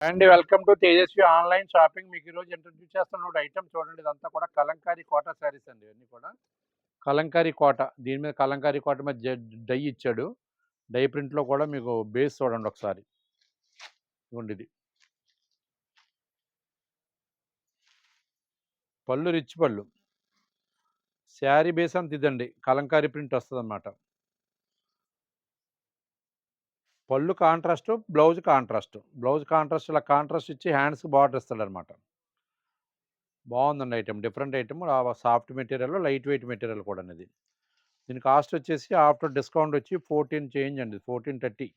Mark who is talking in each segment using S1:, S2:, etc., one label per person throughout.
S1: And welcome to Tejaswi online shopping. మీకు ఈరోజు introduce చేస్తున్న ఒక ఐటమ్ చూడండి. ఇదంతా కూడా కలంకారీ కోట శారీస్ అండి. ఇవన్నీ కూడా కలంకారీ కోట. దీని మీద కలంకారీ కోట మీద డై ఇచ్చాడు. డై ప్రింట్లో కూడా మీకు బేస్ చూడండి ఒకసారి. ఇదిగోండి ఇది. పళ్ళు రిచ్ పళ్ళు. శారీ బేస్ అంత ఇదండి. కలంకారీ ప్రింట్ వస్తుందన్నమాట. పళ్ళు contrast, blouse contrast. Blouse contrast ఇలా కాంట్రాస్ట్ ఇచ్చి హ్యాండ్స్‌కి బార్డర్ ఇస్తాడనమాట. బాగుందండి item. Different item. Soft material, light weight material కూడా ఇది. దీని కాస్ట్ వచ్చేసి ఆఫ్టర్ డిస్కౌంట్ వచ్చి 14 చేంజ్ అండి. 1430.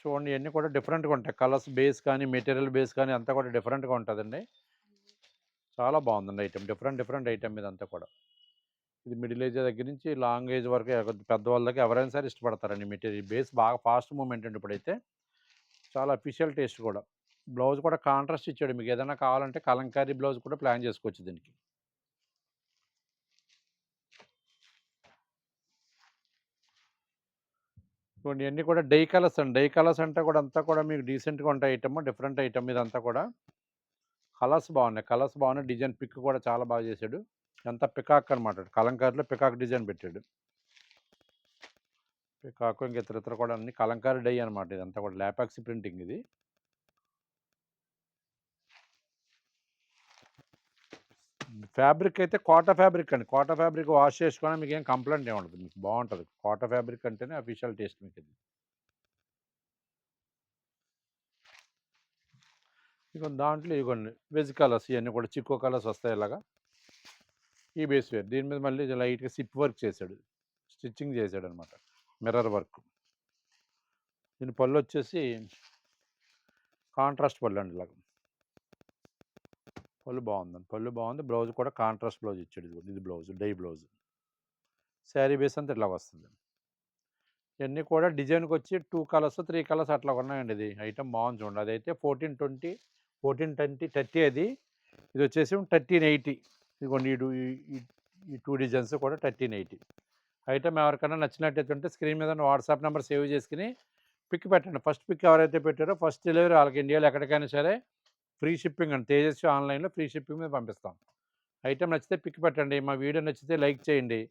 S1: చూడండి ఇవన్నీ కూడా డిఫరెంట్‌గా ఉంటాయి. కలర్స్ బేస్ కానీ, మెటీరియల్ బేస్ కానీ అంతా కూడా డిఫరెంట్‌గా ఉంటుందండి. చాలా బాగుందండి ఐటెమ్. డిఫరెంట్ ఐటెమ్ ఇదంతా కూడా. ఇది మిడిల్ ఏజ్ దగ్గర నుంచి లాంగ్ ఏజ్ వరకు పెద్దవాళ్ళ దాకా ఎవరైనా సరే ఇష్టపడతారండి. మెటీరియల్ బేస్ బాగా ఫాస్ట్ మూవ్‌మెంట్ అండి ఇప్పుడైతే. చాలా అఫీషియల్ టేస్ట్ కూడా. బ్లౌజ్ కూడా కాంట్రాస్ట్ ఇచ్చాడు. మీకు ఏదైనా కావాలంటే కలంకారీ బ్లౌజ్ కూడా ప్లాన్ చేసుకోవచ్చు దీనికి. చూడండి ఇవన్నీ కూడా డై కలర్స్ అండి. డై కలర్స్ అంటే కూడా అంతా కూడా మీకు డీసెంట్‌గా ఉంటాయి ఐటమ్. డిఫరెంట్ ఐటమ్ ఇదంతా కూడా. కలర్స్ బాగున్నాయి. కలర్స్ బాగున్నాయి. డిజైన్ పిక్ కూడా చాలా బాగా చేశాడు. అంతా పికాక్ అనమాట. కలంకారీలో పికాక్ డిజైన్ పెట్టాడు. పికాక్ ఇంకా ఇతర కూడా అన్ని కలంకారీ డై అనమాట. ఇదంతా కూడా లాపాక్సీ ప్రింటింగ్ ఇది. ఫ్యాబ్రిక్ అయితే కోట ఫ్యాబ్రిక్ అండి. కోట ఫ్యాబ్రిక్ వాష్ చేసుకున్నా మీకు ఏం కంప్లైంట్ ఏమి ఉండదు. మీకు బాగుంటుంది. కోట ఫ్యాబ్రిక్ అంటేనే అఫీషియల్ టేస్ట్ మీకు ఇది. ఇక దాంట్లో ఇవ్వండి వెజ్ కలర్స్ ఇవన్నీ కూడా చిక్కో కలర్స్ వస్తాయి ఇలాగా. ఈ బేస్ వేర్. దీని మీద మళ్ళీ లైట్‌గా సిప్ వర్క్ చేశాడు. స్టిచ్చింగ్ చేశాడనమాట. Mirror work. దీని పళ్ళొచ్చేసి కాంట్రాస్ట్ పళ్ళు అండి ఇలాగ. పళ్ళు బాగుందండి. పళ్ళు బాగుంది. బ్లౌజ్ కూడా కాంట్రాస్ట్ బ్లౌజ్ ఇచ్చాడు. ఇది blouse dye blouse. Sari base అంతా ఇట్లా వస్తుంది. ఇవన్నీ కూడా డిజైన్కి వచ్చి 2 కలర్స్ 3 కలర్స్ అట్లా ఉన్నాయండి. ఇది ఐటమ్ బాగుంది చూడండి. అదైతే 1420, 1420, 30 అది. ఇది వచ్చేసి 1380. ఇదిగోండి ఈ 2 డిజైన్స్ కూడా 1380. ఐటమ్ ఎవరికైనా నచ్చినట్టయితే స్క్రీన్ మీద వాట్సాప్ నెంబర్ సేవ్ చేసుకుని పిక్ పెట్టండి. ఫస్ట్ పిక్ ఎవరైతే పెట్టారో ఫస్ట్ డెలివరీ వాళ్ళకి ఇండియాలో ఎక్కడికైనా సరే ఫ్రీ షిప్పింగ్ అండి. తేజస్వి ఆన్లైన్లో ఫ్రీ షిప్పింగ్ మీద పంపిస్తాం. ఐటమ్ నచ్చితే పిక్ పెట్టండి. మా వీడియో నచ్చితే లైక్ చేయండి.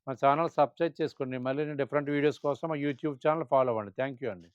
S1: మా ఛానల్ సబ్స్క్రైబ్ చేసుకోండి. మళ్ళీ డిఫరెంట్ వీడియోస్ కోసం మా యూట్యూబ్ ఛానల్ ఫాలో అవ్వండి. థ్యాంక్ యూ అండి.